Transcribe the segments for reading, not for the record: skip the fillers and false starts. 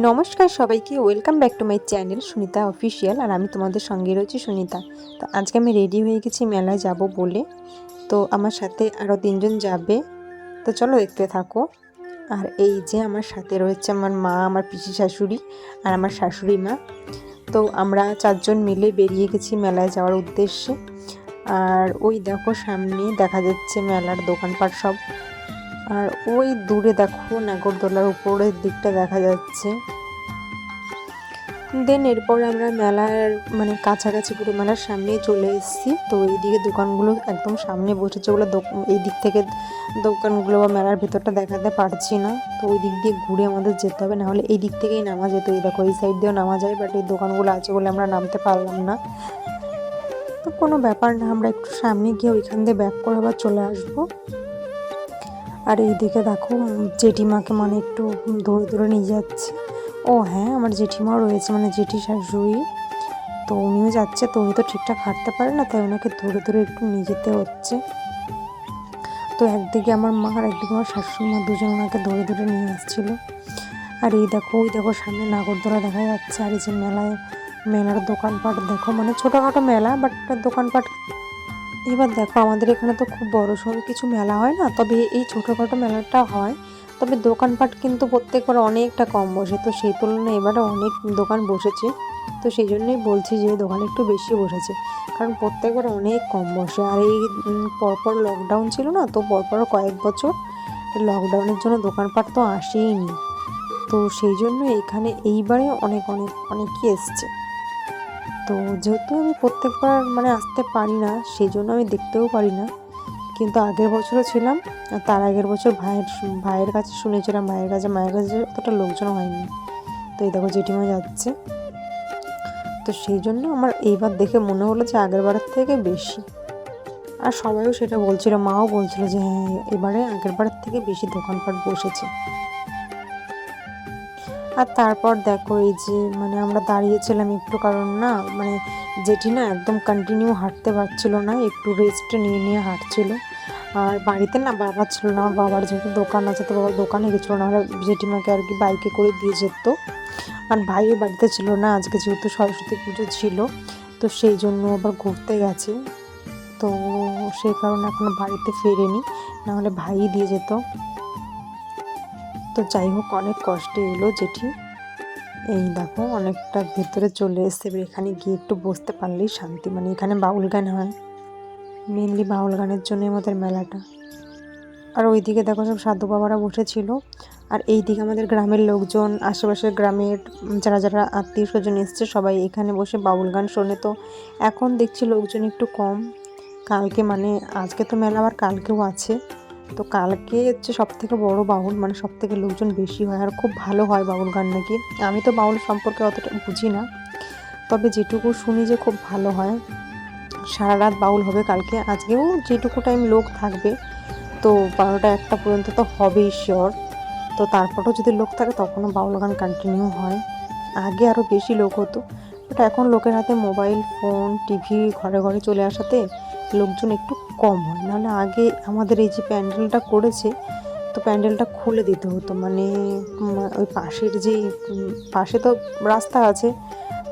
নমস্কার সবাইকে, welcome back to my channel Sunita official. আর আমি তোমাদের সঙ্গে রয়েছি সুনিতা। তো আজকে আমি রেডি হয়ে গেছি মেলায় যাব বলে। তো আমার সাথে আরও 3জন যাবে, তো চলো দেখতে থাকো। আর এই যে আমার সাথে রয়েছে আমার মা, আমার পিসি শাশুড়ি আর আমার শাশুড়ি মা। তো আমরা 4জন মিলে বেরিয়ে গেছি মেলায় যাওয়ার উদ্দেশ্যে। আর ওই দেখো সামনে দেখা যাচ্ছে মেলার দোকানপাট সব। আর ওই দূরে দেখো নাগরদোলার উপরের দিকটা দেখা যাচ্ছে। দেন এরপরে আমরা মেলার কাছাকাছি পুরো মেলার সামনেই চলে এসেছি। তো এইদিকে দোকানগুলো একদম সামনে বসেছে, ওগুলো এই দিক থেকে দোকানগুলো বা মেলার ভেতরটা দেখাতে পারছি না। তো ওই দিক দিয়ে ঘুরে আমাদের যেতে হবে, নাহলে এই দিক থেকেই নামা যেত। এই দেখো এই সাইড দিয়েও নামা যায়, বাট এই দোকানগুলো আছে বলে আমরা নামতে পারলাম না। তো কোনো ব্যাপার না, আমরা একটু সামনে গিয়ে ওইখান দিয়ে ব্যাক করে আবার চলে আসবো। আর এইদিকে দেখো জেঠিমাকে একটু ধরে ধরে নিয়ে যাচ্ছে। ও হ্যাঁ, আমার জেঠিমাও রয়েছে, জেঠি শাশুড়ি। তো উনিও যাচ্ছে, তো উনি তো ঠিকঠাক হাঁটতে পারে না, তাই ওনাকে ধরে ধরে একটু নিয়ে যেতে হচ্ছে। তো একদিকে আমার মা আর একদিকে আমার শাশুড়ি মা, দুজন ওনাকে ধরে ধরে নিয়ে আসছিল। আর ওই দেখো সামনে নাগরদোলা দেখা যাচ্ছে। আর এই যে মেলার দোকানপাট দেখো, ছোটোখাটো মেলা, বাট দোকানপাট। এবার দেখো আমাদের এখানে তো খুব বড় সড়ো কিছু মেলা হয় না, তবে এই ছোটোখাটো মেলাটা হয়। তবে দোকানপাট কিন্তু প্রত্যেকবার অনেকটা কম বসে, তো সেই তুলনায় এবারে অনেক দোকান বসেছে। তো সেই জন্যই বলছি যে দোকান একটু বেশি বসেছে, কারণ প্রত্যেকবার অনেক কম বসে। আর এই পরপর লকডাউন ছিল না, তো পরপর কয়েক বছর লকডাউনের জন্য দোকানপাট তো আসেইনি। তো সেই জন্য এখানে এইবারে অনেকই এসছে। তো যেহেতু আমি প্রত্যেকবার আসতে পারি না, সেই জন্য আমি দেখতেও পারি না। কিন্তু আগের বছরও ছিলাম, আর তার আগের বছর ভাইয়ের কাছে শুনেছিলাম, মায়ের কাছে অতটা লোকজন হয়নি। তো এই দেখো জেঠিমা যাচ্ছে। তো সেই জন্য আমার এইবার দেখে মনে হলো যে আগের বারের থেকে বেশি। আর সবাইও সেটা বলছিল, মাও বলছিল যে হ্যাঁ এবারে আগের বারের থেকে বেশি দোকানপাট বসেছে। আর তারপর দেখো এই যে আমরা দাঁড়িয়েছিলাম একটু, কারণ না জেঠি না একদম কন্টিনিউ হাঁটতে পারছিল না, একটু রেস্ট নিয়ে নিয়ে হাঁটছিল। আর বাড়িতে না বাবা ছিল না, বাবার যেহেতু দোকান আছে, তো বাবার দোকানে গেছিলো, না হলে জেঠিমাকে আর কি বাইকে করে দিয়ে যেত। আর ভাইও বাড়িতে ছিল না আজকে, যেহেতু সরস্বতী পুজো ছিল, তো সেই জন্য আবার ঘুরতে গেছে। তো সেই কারণে এখনো বাড়িতে ফেরেনি, নাহলে ভাই দিয়ে যেত। তো যাই হোক, অনেক কষ্টে এলো জেঠি। এই দেখো অনেকটা ভেতরে চলে এসছে, এখানে গিয়ে একটু বসতে পারলেই শান্তি। এখানে বাউল গান হয়, মেনলি বাউল গানের জন্য আমাদের মেলাটা। আর ওইদিকে দেখো সব সাধু বাবারা বসেছিল। আর এইদিকে আমাদের গ্রামের লোকজন, আশেপাশের গ্রামের যারা যারা আত্মীয় স্বজন এসছে, সবাই এখানে বসে বাউল গান শোনে। তো এখন দেখছি লোকজন একটু কম। কালকে আজকে তো মেলা, আবার কালকেও আছে। তো কালকে হচ্ছে সব থেকে বড়ো বাউল, সব থেকে লোকজন বেশি হয়, আর খুব ভালো হয় বাউল গান নাকি। আমি তো বাউল সম্পর্কে অতটা বুঝি না, তবে যেটুকু শুনি যে খুব ভালো হয়। সারা রাত বাউল হবে কালকে, আজকেও যেটুকু টাইম লোক থাকবে, তো 12টা-1টা পর্যন্ত তো হবেই শিওর। তো তারপরেও যদি লোক থাকে তখনও বাউল গান কন্টিনিউ হয়। আগে আরও বেশি লোক হতো, বাট এখন লোকের হাতে মোবাইল ফোন টিভি ঘরে ঘরে চলে আসাতে লোকজন একটু কম হয়। নাহলে আগে আমাদের এই যে প্যান্ডেলটা করেছে, তো প্যান্ডেলটা খুলে দিতে হতো, ওই পাশের যেই পাশে তো রাস্তা আছে,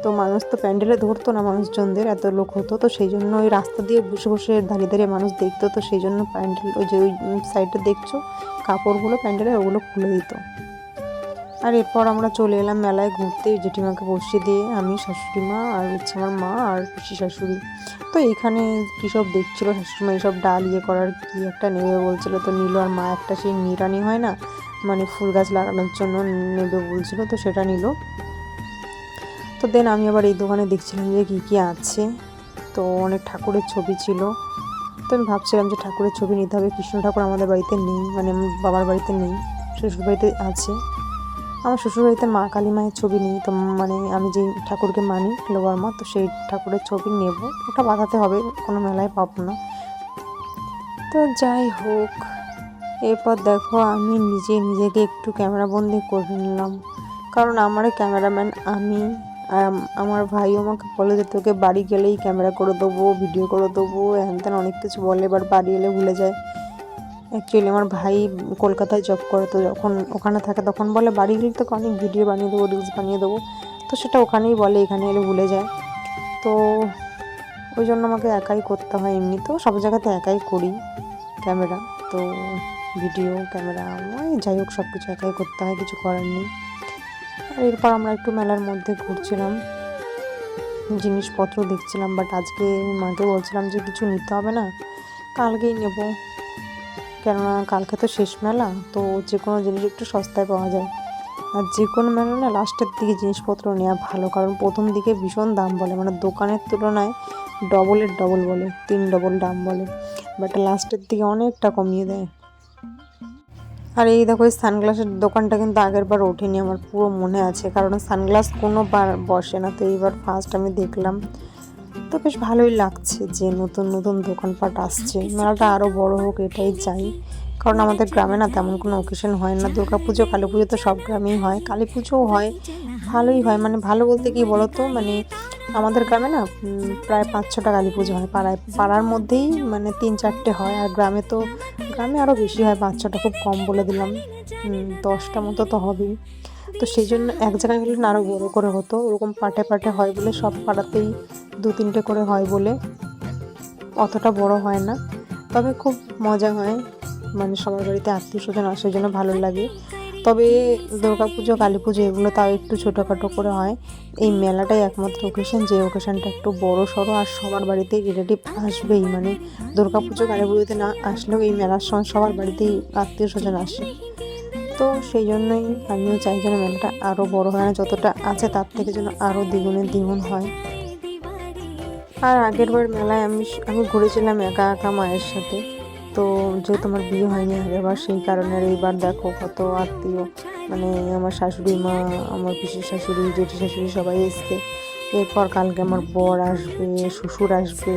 তো মানুষ তো প্যান্ডেলে ধরতো না, মানুষজনদের এত লোক হতো। তো সেই জন্য ওই রাস্তা দিয়ে বসে বসে দাঁড়িয়ে দাঁড়িয়ে মানুষ দেখতো। তো সেই জন্য প্যান্ডেল ওই যে ওই সাইডে দেখছো কাপড়গুলো প্যান্ডেলে, ওগুলো খুলে দিত। আর এরপর আমরা চলে এলাম মেলায় ঘুরতে, জেঠিমাকে বসিয়ে দিয়ে, আমি, শাশুড়ি মা আর আমার মা আর পিসি শাশুড়ি। তো এইখানে কী সব দেখছিলো শাশুড়ি মা, এইসব ডাল করার কি একটা নেবে বলছিলো, তো নিল। আর মা একটা সেই নিড়ানি হয় না, ফুল গাছ লাগানোর জন্য নেবে বলছিলো, তো সেটা নিল। তো দেন আমি আবার এই দোকানে দেখছিলাম যে কী আছে। তো অনেক ঠাকুরের ছবি ছিল, তো আমি ভাবছিলাম যে ঠাকুরের ছবি নিতে হবে। কৃষ্ণ ঠাকুর আমাদের বাড়িতে নেই, আমার বাবার বাড়িতে নেই, শ্বশুরবাড়িতে আছে। আমার শ্বশুরবাড়িতে মা কালী মায়ের ছবি নেই। তো আমি যেই ঠাকুরকে মানি, লোবার মা, তো সেই ঠাকুরের ছবি নেব, ওটা বাঁধাতে হবে, কোনো মেলায় পাবো না। তো যাই হোক, এরপর দেখো আমি নিজেকে একটু ক্যামেরাবন্দি করে নিলাম, কারণ আমার ক্যামেরাম্যান আমি। আর আমার ভাইও আমাকে বলে যে তোকে বাড়ি গেলেই ক্যামেরা করে দেবো, ভিডিও করে দেবো, হ্যান ত্যান অনেক কিছু বলে, এবার বাড়ি এলে ভুলে যায়। অ্যাকচুয়ালি আমার ভাই কলকাতায় জব করে, তো যখন ওখানে থাকে তখন বলে বাড়ি গেলে তোকে অনেক ভিডিও বানিয়ে দেবো, রিলস বানিয়ে দেবো, তো সেটা ওখানেই বলে, এখানে এলে ভুলে যায়। তো ওই জন্য আমাকে একাই করতে হয়, এমনি তো সব জায়গাতে একাই করি ক্যামেরা, তো ভিডিও ক্যামেরা ওই যাই হোক সব কিছু একাই করতে হয়, কিছু করার নেই। আর এরপর আমরা একটু মেলার মধ্যে ঘুরছিলাম, জিনিসপত্র দেখছিলাম, বাট আজকে মাকে বলছিলাম যে কিছু নিতে হবে না, কালকেই নেব, কেননা কালকে তো শেষ মেলা, তো যে কোনো জিনিস একটু সস্তায় পাওয়া যায়। আর যে কোনো মেলা না লাস্টের দিকে জিনিসপত্র নেওয়া ভালো, কারণ প্রথম দিকে ভীষণ দাম বলে, মানে দোকানের তুলনায় ডবলের ডবল বলে, 3 ডবল দাম বলে, বাট লাস্টের দিকে অনেকটা কমিয়ে দেয়। আর এই দেখো এই সানগ্লাসের দোকানটা কিন্তু আগের বার ওঠেনি, আমার পুরো মনে আছে, কারণ সানগ্লাস কোনো বার বসে না, তো এইবার ফার্স্ট আমি দেখলাম, তো বেশ ভালোই লাগছে যে নতুন নতুন দোকানপাট আসছে, মেলাটা আরও বড় হোক এটাই চাই, কারণ আমাদের গ্রামে না তেমন কোনো অকেশন হয় না, দুর্গা পুজো কালী পুজো তো সব গ্রামেই হয়, কালী পুজোও হয়, ভালোই হয়, মানে ভালো বলতে কি বলো তো, মানে আমাদের গ্রামে না প্রায় 5-6টা কালী পুজো হয়, পাড়ার মধ্যেই মানে 3-4টে হয়, আর গ্রামে আরও বেশি হয়, 5-6টা খুব কম বলে দিলাম, 10টা মতো তো হবেই। তো সেই জন্য এক জায়গায় হলে না আরও বড়ো করে হতো, ওরকম পাটে পাটে হয় বলে সব পাড়াতেই 2-3টে করে হয় বলে অতটা বড় হয় না, তবে খুব মজা হয়, মানে সবার বাড়িতে আত্মীয় স্বজন আসে, জন্য ভালো লাগে। তবে দুর্গা পুজো কালী পুজো এগুলো তাও একটু ছোটোখাটো করে হয়, এই মেলাটাই একমাত্র অকেশন যে অকেশনটা একটু বড় সড়ো, আর সবার বাড়িতেই রিলেটিভ আসবেই, মানে দুর্গা পুজো কালী পুজোতে না আসলেও এই মেলার সময় সবার বাড়িতেই আত্মীয় স্বজন আসে, তো সেই জন্যই আমিও চাই যেন মেলাটা আরও বড় হয়, না যতটা আছে তার থেকে যেন আরও দ্বিগুণে দ্বিগুণ হয়। আর আগের বার মেলায় আমি ঘুরেছিলাম একা একা মায়ের সাথে, তো যেহেতু আমার বিয়ে হয়নি আগেরবার, সেই কারণে আর এইবার দেখো কত আত্মীয়, মানে আমার শাশুড়ি মা, আমার পিসির শাশুড়ি, জেঠি শাশুড়ি সবাই এসছে, এরপর কালকে আমার বর আসবে, শ্বশুর আসবে,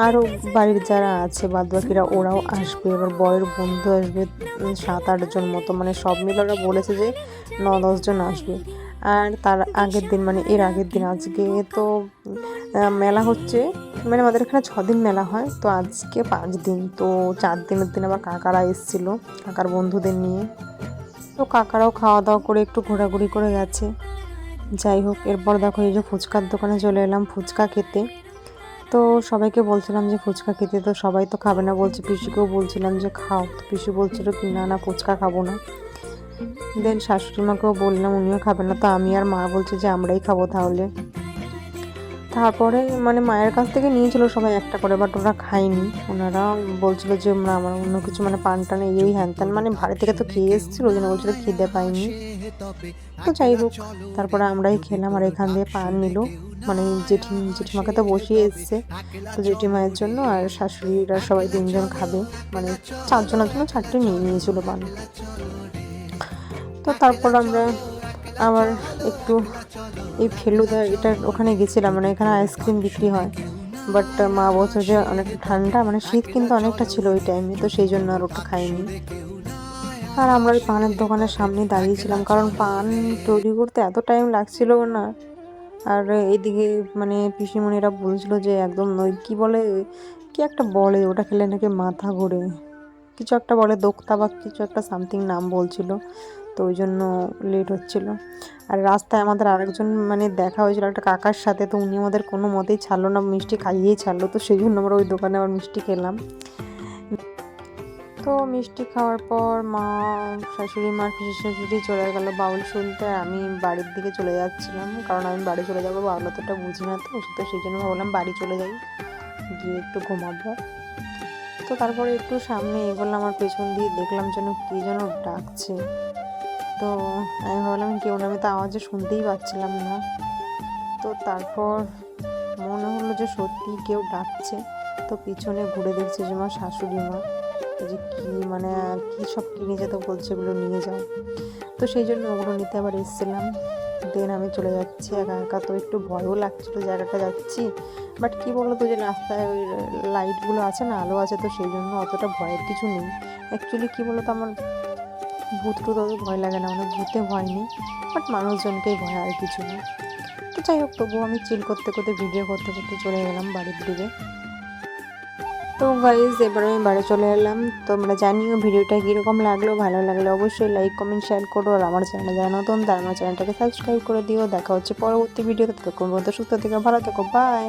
আরও বাড়ির যারা আছে বাদবাকিরা ওরাও আসবে, এবার বরের বন্ধু আসবে 7-8 জন মতো, মানে সব মিলে ওরা বলেছে যে 9-10 জন আসবে। আর তার আগের দিন মানে এর আগের দিন আজকে তো মেলা হচ্ছে, মানে আমাদের এখানে 6 দিন মেলা হয়, তো আজকে 5 দিন, তো 4 দিনের দিন আবার কাকারা এসেছিলো কাকার বন্ধুদের নিয়ে, তো কাকারাও খাওয়া দাওয়া করে একটু ঘোরাঘুরি করে গেছে। যাই হোক এরপর দেখো এই যে ফুচকার দোকানে চলে এলাম ফুচকা খেতে, তো সবাইকে বলছিলাম যে ফুচকা খেতে, তো সবাই তো খাবে না বলছে, পিসিকেও বলছিলাম যে খাও, তো পিসি বলছিল কি না না ফুচকা খাবো না, দেন শাশুড়ি মাকেও বললাম উনিও খাবে না, তো আমি আর মা বলছে যে আমরাই খাবো তাহলে। তারপরে মানে মায়ের কাছ থেকে নিয়েছিল সবাই একটা করে, বাট ওরা খায়নি, ওনারা বলছিল যে আমার অন্য কিছু মানে পান টানে এই হ্যান ত্যান, মানে বাড়ি থেকে তো খেয়ে এসেছিলো, ওই জন্য বলছিল খিদে পাইনি। তো যাই হোক তারপরে আমরাই খেলাম, আর এখান দিয়ে পান নিল, মানে জেঠিমাকে তো বসিয়ে এসছে, তো জেঠিমায়ের জন্য আর শাশুড়িরা সবাই 3 জন খাবে, মানে 4 জনের জন্য 4টে নিয়ে নিয়েছিল পান। তো তারপর আমরা আবার একটু এই ফেলুদা এটা ওখানে গেছিলাম, মানে এখানে আইসক্রিম বিক্রি হয়, বাট মা বলছে যে অনেকটা ঠান্ডা, মানে শীত কিন্তু অনেকটা ছিল ওই টাইমে, তো সেই জন্য আর ওটা খাইনি। আর আমরা ওই পানের দোকানের সামনে দাঁড়িয়েছিলাম, কারণ পান তৈরি করতে এত টাইম লাগছিল না, আর এইদিকে মানে পিসিমণিরা বলছিল যে একদম ওই কী বলে, কি একটা বলে ওটা খেলে নাকি মাথা ঘোরে, কিছু একটা বলে দোক্তা বা কিছু একটা সামথিং নাম বলছিল, তো ওই জন্য লেট হচ্ছিল। আর রাস্তায় আমাদের আরেকজন মানে দেখা হয়েছিল একটা কাকার সাথে, তো উনি আমাদের কোনো মতেই ছাড়লো না, মিষ্টি খাইয়েই ছাড়লো, তো সেই জন্য আমরা ওই দোকানে আবার মিষ্টি খেলাম। তো মিষ্টি খাওয়ার পর মা, শাশুড়ি মার পিসি শাশুড়ি চলে গেল বাউল শুনতে, আমি বাড়ির দিকে চলে যাচ্ছিলাম, কারণ আমি বাড়ি চলে যাবো, বাউল অতটা বুঝি না, তো সেই জন্য ভাবলাম বাড়ি চলে যাই, গিয়ে একটু ঘুমাবো। তো তারপরে একটু সামনে এগোলাম, আমার পেছন দিয়ে দেখলাম যেন কে যেন ডাকছে, তো আমি ভাবলাম কেউ না, আমি তো আওয়াজে শুনতেই পাচ্ছিলাম না, তো তারপর মনে হলো যে সত্যি কেউ ডাকছে, তো পিছনে ঘুরে দেখছি যে আমার শাশুড়ি মা, যে কী মানে কী সব কিনে যেতে বলছে এগুলো নিয়ে যাও, তো সেই জন্য ওগুলো নিতে আবার এসেছিলাম। দেন আমি চলে যাচ্ছি একা একা, তো একটু ভয়ও লাগছিলো জায়গাটা যাচ্ছি, বাট কী বলো তো যে রাস্তায় ওই লাইটগুলো আছে না, আলো আছে, তো সেই জন্য অতটা ভয়ের কিছু নেই। অ্যাকচুয়ালি কী বলো তো আমার ভূত টুত অত ভয় লাগে না, মানে ভূতে ভয় নেই, বাট মানুষজনকেই ভয়, আর কিছু নেই। তো যাই হোক তবুও আমি চিল করতে করতে ভিডিও করতে করতে চলে গেলাম বাড়ির দিকে। তো গাইজ এবার আমি বাড়ি চলে এলাম। তোমরা জানিও ভিডিওটা কীরকম লাগলো, ভালো লাগলে অবশ্যই লাইক কমেন্ট শেয়ার করো। আর আমার চ্যানেলে যারা নতুন তারা আমার চ্যানেলটাকে সাবস্ক্রাইব করে দিও। দেখা হচ্ছে পরবর্তী ভিডিওতে। ততক্ষণ পর্যন্ত সুস্থ থেকো, ভালো থেকো, বাই।